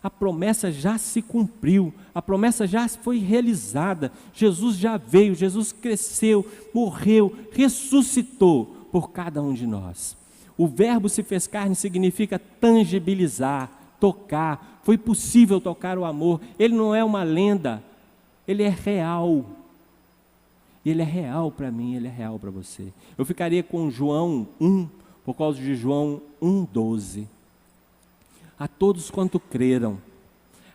A promessa já se cumpriu, a promessa já foi realizada. Jesus já veio, Jesus cresceu, morreu, ressuscitou por cada um de nós. O Verbo se fez carne significa tangibilizar, tocar. Foi possível tocar o amor. Ele não é uma lenda, ele é real. Ele é real para mim, ele é real para você. Eu ficaria com João 1, por causa de João 1,12. A todos quanto creram,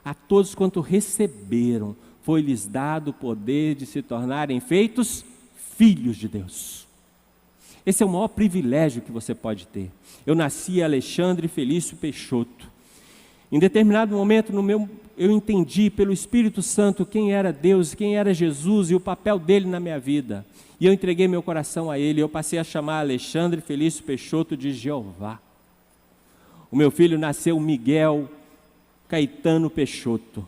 a todos quanto receberam, foi-lhes dado o poder de se tornarem feitos filhos de Deus. Esse é o maior privilégio que você pode ter. Eu nasci Alexandre Felício Peixoto. Em determinado momento eu entendi pelo Espírito Santo quem era Deus, quem era Jesus e o papel dele na minha vida. E eu entreguei meu coração a ele. Eu passei a chamar Alexandre Felício Peixoto de Jeová. O meu filho nasceu Miguel Caetano Peixoto.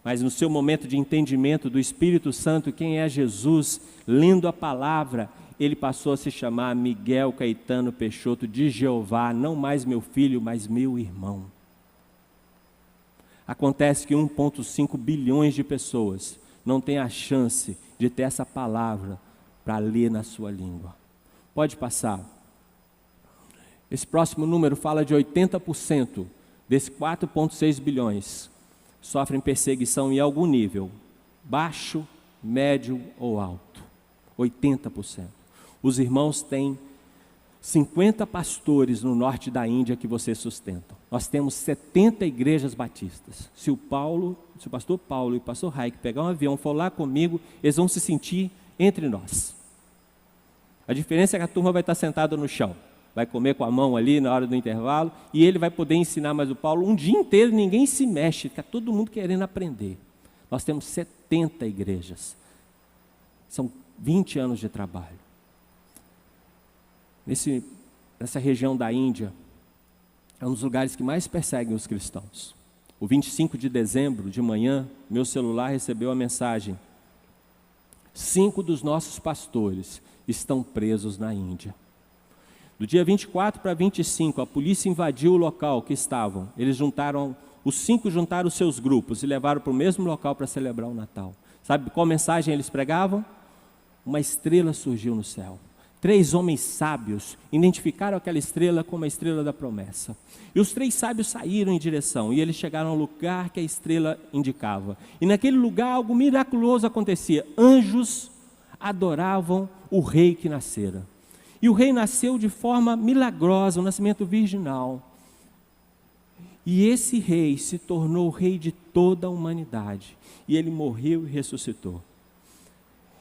Mas no seu momento de entendimento do Espírito Santo, quem é Jesus, lendo a palavra, ele passou a se chamar Miguel Caetano Peixoto de Jeová, não mais meu filho, mas meu irmão. Acontece que 1,5 bilhões de pessoas não têm a chance de ter essa palavra para ler na sua língua. Pode passar. Esse próximo número fala de 80% desses 4,6 bilhões sofrem perseguição em algum nível, baixo, médio ou alto. 80%. Os irmãos têm 50 pastores no norte da Índia que vocês sustentam. Nós temos 70 igrejas batistas. Se o pastor Paulo e o pastor Raik pegar um avião e for lá comigo, eles vão se sentir entre nós. A diferença é que a turma vai estar sentada no chão, vai comer com a mão ali na hora do intervalo, e ele vai poder ensinar mais o Paulo. Um dia inteiro ninguém se mexe, fica todo mundo querendo aprender. Nós temos 70 igrejas. São 20 anos de trabalho. Nessa região da Índia, é um dos lugares que mais perseguem os cristãos. O 25 de dezembro, de manhã, meu celular recebeu a mensagem: 5 dos nossos pastores estão presos na Índia. Do dia 24 para 25, a polícia invadiu o local que estavam. Os 5 juntaram os seus grupos e levaram para o mesmo local para celebrar o Natal. Sabe qual mensagem eles pregavam? Uma estrela surgiu no céu. 3 homens sábios identificaram aquela estrela como a estrela da promessa. E os 3 sábios saíram em direção, e eles chegaram ao lugar que a estrela indicava. E naquele lugar algo miraculoso acontecia. Anjos adoravam o rei que nascera. E o rei nasceu de forma milagrosa, um nascimento virginal. E esse rei se tornou o rei de toda a humanidade. E ele morreu e ressuscitou.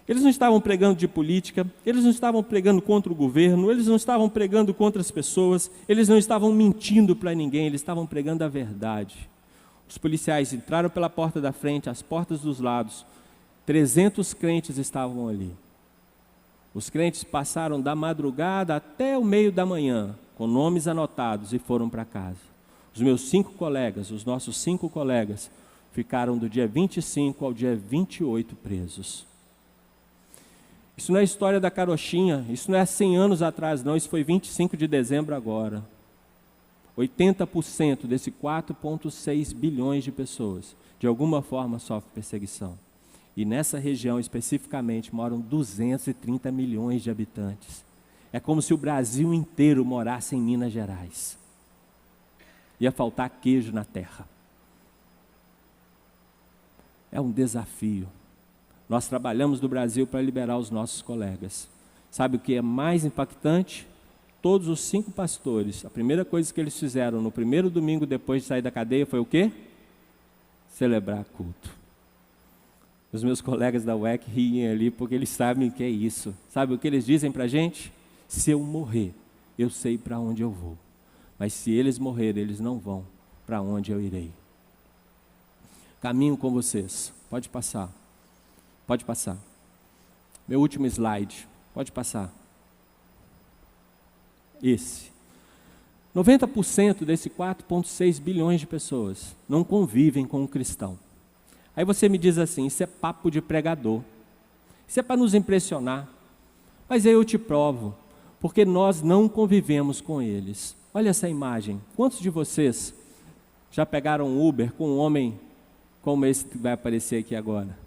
Eles não estavam pregando de política, eles não estavam pregando contra o governo, eles não estavam pregando contra as pessoas, eles não estavam mentindo para ninguém, eles estavam pregando a verdade. Os policiais entraram pela porta da frente, as portas dos lados. 300 crentes estavam ali. Os crentes passaram da madrugada até o meio da manhã, com nomes anotados, e foram para casa. Os meus 5 colegas, os nossos 5 colegas, ficaram do dia 25 ao dia 28 presos. Isso não é a história da carochinha, isso não é 100 anos atrás não, isso foi 25 de dezembro agora. 80% desse 4,6 bilhões de pessoas, de alguma forma, sofrem perseguição. E nessa região especificamente moram 230 milhões de habitantes. É como se o Brasil inteiro morasse em Minas Gerais. Ia faltar queijo na terra. É um desafio. Nós trabalhamos no Brasil para liberar os nossos colegas. Sabe o que é mais impactante? Todos os 5 pastores, a primeira coisa que eles fizeram no primeiro domingo depois de sair da cadeia foi o quê? Celebrar culto. Os meus colegas da UEC riem ali porque eles sabem o que é isso. Sabe o que eles dizem para a gente? Se eu morrer, eu sei para onde eu vou. Mas se eles morrerem, eles não vão para onde eu irei. Caminho com vocês. Pode passar. Pode passar. Meu último slide. Pode passar. Esse. 90% desse 4,6 bilhões de pessoas não convivem com um cristão. Aí você me diz assim, isso é papo de pregador. Isso é para nos impressionar. Mas aí eu te provo, porque nós não convivemos com eles. Olha essa imagem. Quantos de vocês já pegaram um Uber com um homem como esse que vai aparecer aqui agora?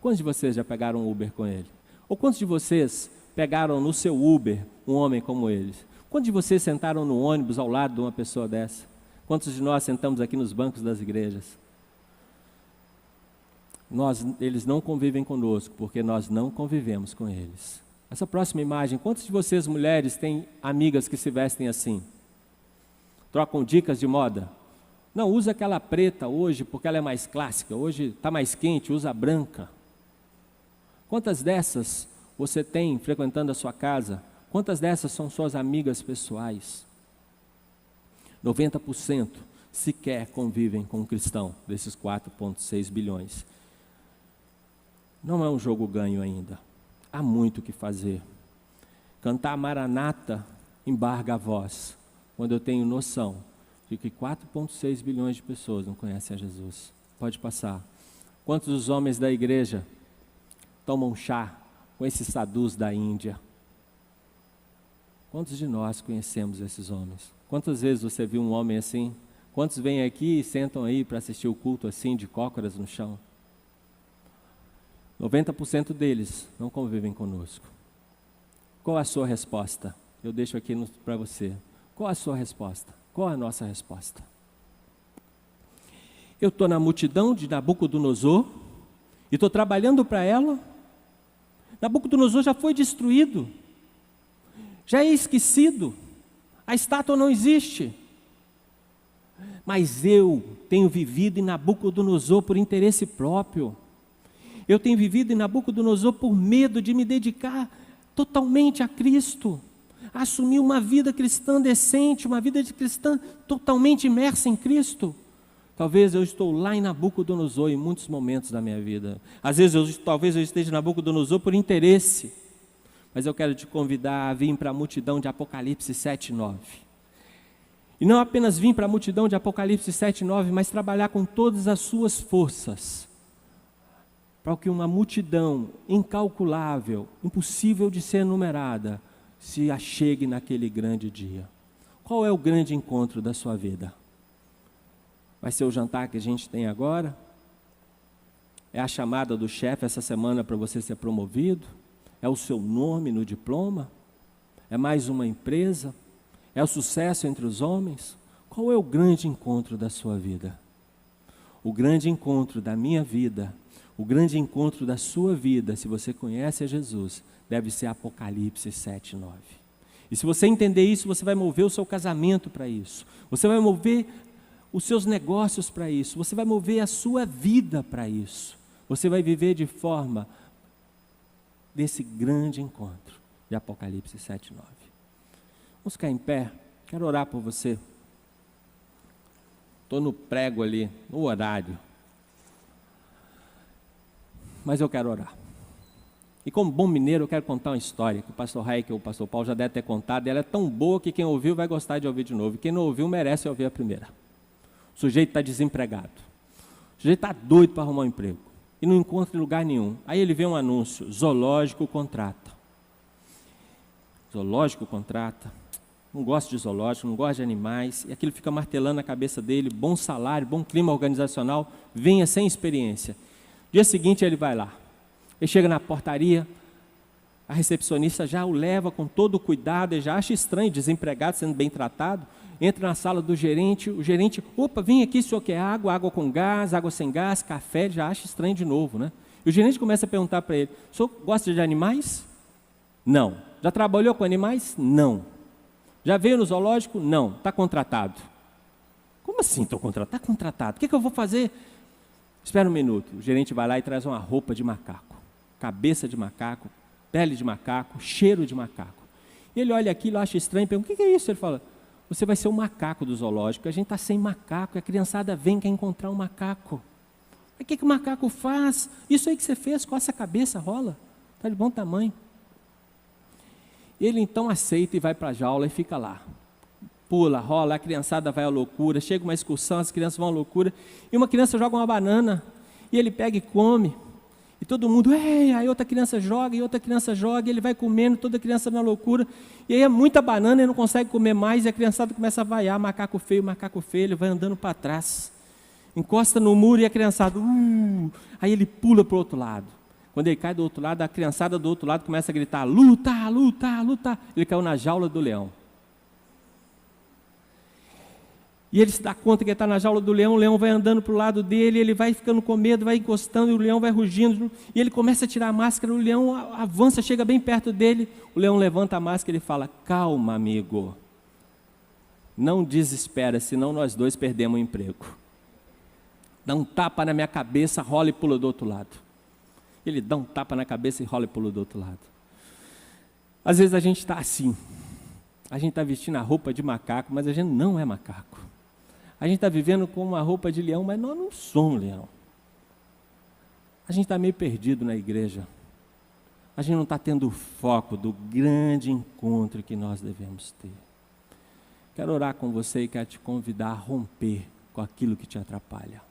Quantos de vocês já pegaram um Uber com ele? Ou quantos de vocês pegaram no seu Uber um homem como ele? Quantos de vocês sentaram no ônibus ao lado de uma pessoa dessa? Quantos de nós sentamos aqui nos bancos das igrejas? Eles não convivem conosco, porque nós não convivemos com eles. Essa próxima imagem, quantos de vocês mulheres têm amigas que se vestem assim? Trocam dicas de moda? Não, usa aquela preta hoje porque ela é mais clássica, hoje está mais quente, usa a branca. Quantas dessas você tem frequentando a sua casa? Quantas dessas são suas amigas pessoais? 90% sequer convivem com um cristão, desses 4,6 bilhões. Não é um jogo ganho ainda. Há muito o que fazer. Cantar Maranata embarga a voz, quando eu tenho noção de que 4,6 bilhões de pessoas não conhecem a Jesus. Pode passar. Quantos dos homens da igreja tomam chá com esses sadhus da Índia? Quantos de nós conhecemos esses homens? Quantas vezes você viu um homem assim? Quantos vêm aqui e sentam aí para assistir o culto assim, de cócoras no chão? 90% deles não convivem conosco. Qual a sua resposta? Eu deixo aqui para você. Qual a sua resposta? Qual a nossa resposta? Eu estou na multidão de Nabucodonosor e estou trabalhando para ela. Nabucodonosor já foi destruído, já é esquecido, a estátua não existe. Mas eu tenho vivido em Nabucodonosor por interesse próprio. Eu tenho vivido em Nabucodonosor por medo de me dedicar totalmente a Cristo, a assumir uma vida cristã decente, uma vida de cristã totalmente imersa em Cristo. Talvez eu estou lá em Nabucodonosor em muitos momentos da minha vida. Às vezes, talvez eu esteja em Nabucodonosor por interesse. Mas eu quero te convidar a vir para a multidão de Apocalipse 7:9. E não apenas vir para a multidão de Apocalipse 7:9, mas trabalhar com todas as suas forças, para que uma multidão incalculável, impossível de ser enumerada, se achegue naquele grande dia. Qual é o grande encontro da sua vida? Vai ser o jantar que a gente tem agora? É a chamada do chefe essa semana para você ser promovido? É o seu nome no diploma? É mais uma empresa? É o sucesso entre os homens? Qual é o grande encontro da sua vida? O grande encontro da minha vida, o grande encontro da sua vida, se você conhece a Jesus, deve ser Apocalipse 7:9. E se você entender isso, você vai mover o seu casamento para isso. Você vai mover os seus negócios para isso. Você vai mover a sua vida para isso. Você vai viver de forma desse grande encontro de Apocalipse 7:9. Vamos ficar em pé. Quero orar por você. Estou no prego ali, no horário. Mas eu quero orar. E como bom mineiro, eu quero contar uma história que o pastor Raik ou o pastor Paulo já deve ter contado. E ela é tão boa que quem ouviu vai gostar de ouvir de novo. E quem não ouviu merece ouvir a primeira. O sujeito está desempregado. O sujeito está doido para arrumar um emprego. E não encontra em lugar nenhum. Aí ele vê um anúncio: zoológico contrata. Zoológico contrata. Não gosta de zoológico, não gosta de animais. E aquilo fica martelando na cabeça dele. Bom salário, bom clima organizacional. Venha sem experiência. Dia seguinte ele vai lá. Ele chega na portaria. A recepcionista já o leva com todo o cuidado. Ele já acha estranho, desempregado, sendo bem tratado. Entra na sala do gerente, o gerente, opa, vem aqui, o senhor quer água, água com gás, água sem gás, café, ele já acha estranho de novo, né? E o gerente começa a perguntar para ele: o senhor gosta de animais? Não. Já trabalhou com animais? Não. Já veio no zoológico? Não. Está contratado. Como assim estou contratado? Está contratado. O que eu vou fazer? Espera um minuto. O gerente vai lá e traz uma roupa de macaco, cabeça de macaco, pele de macaco, cheiro de macaco. E ele olha aquilo, acha estranho, pergunta: o que é isso? Ele fala: você vai ser o macaco do zoológico. A gente está sem macaco, e a criançada vem, quer encontrar um macaco. O que o macaco faz? Isso aí que você fez, coça a cabeça, rola. Está de bom tamanho. Ele então aceita e vai para a jaula e fica lá. Pula, rola, a criançada vai à loucura. Chega uma excursão, as crianças vão à loucura. E uma criança joga uma banana. E ele pega e come. E todo mundo, aí outra criança joga, e outra criança joga, e ele vai comendo, toda criança na loucura. E aí é muita banana, ele não consegue comer mais, e a criançada começa a vaiar: macaco feio, ele vai andando para trás. Encosta no muro e a criançada, Aí ele pula para o outro lado. Quando ele cai do outro lado, a criançada do outro lado começa a gritar: luta, luta, luta. Ele caiu na jaula do leão. E ele se dá conta que ele está na jaula do leão, o leão vai andando para o lado dele, ele vai ficando com medo, vai encostando, e o leão vai rugindo, e ele começa a tirar a máscara, o leão avança, chega bem perto dele, o leão levanta a máscara e fala: calma, amigo, não desespera, senão nós dois perdemos o emprego. Dá um tapa na minha cabeça, rola e pula do outro lado. Ele dá um tapa na cabeça e rola e pula do outro lado. Às vezes a gente está assim, a gente está vestindo a roupa de macaco, mas a gente não é macaco. A gente está vivendo com uma roupa de leão, mas nós não somos leão. A gente está meio perdido na igreja. A gente não está tendo o foco do grande encontro que nós devemos ter. Quero orar com você e quero te convidar a romper com aquilo que te atrapalha.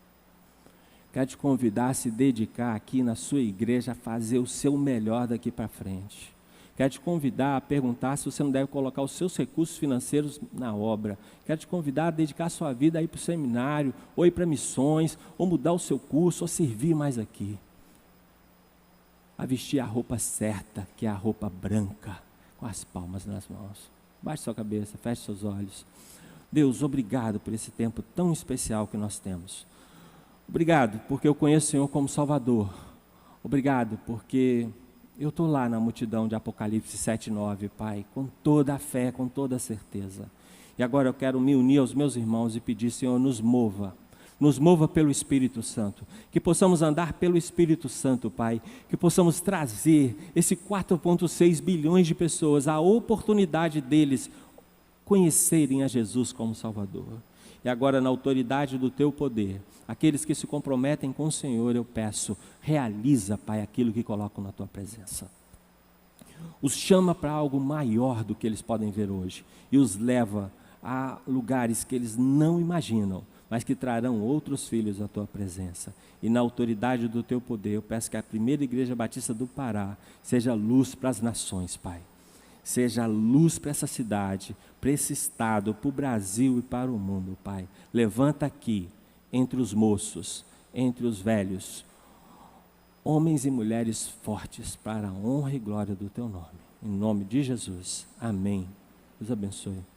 Quero te convidar a se dedicar aqui na sua igreja a fazer o seu melhor daqui para frente. Quero te convidar a perguntar se você não deve colocar os seus recursos financeiros na obra. Quero te convidar a dedicar a sua vida a ir para o seminário, ou ir para missões, ou mudar o seu curso, ou servir mais aqui. A vestir a roupa certa, que é a roupa branca, com as palmas nas mãos. Baixe sua cabeça, feche seus olhos. Deus, obrigado por esse tempo tão especial que nós temos. Obrigado porque eu conheço o Senhor como Salvador. Obrigado porque eu estou lá na multidão de Apocalipse 7:9, Pai, com toda a fé, com toda a certeza. E agora eu quero me unir aos meus irmãos e pedir: Senhor, nos mova pelo Espírito Santo, que possamos andar pelo Espírito Santo, Pai, que possamos trazer esse 4,6 bilhões de pessoas, a oportunidade deles conhecerem a Jesus como Salvador. E agora, na autoridade do teu poder, aqueles que se comprometem com o Senhor, eu peço, realiza, Pai, aquilo que colocam na tua presença. Os chama para algo maior do que eles podem ver hoje e os leva a lugares que eles não imaginam, mas que trarão outros filhos à tua presença. E na autoridade do teu poder, eu peço que a primeira igreja batista do Pará seja luz para as nações, Pai. Seja luz para essa cidade, para esse estado, para o Brasil e para o mundo, Pai. Levanta aqui, entre os moços, entre os velhos, homens e mulheres fortes para a honra e glória do teu nome. Em nome de Jesus. Amém. Deus abençoe.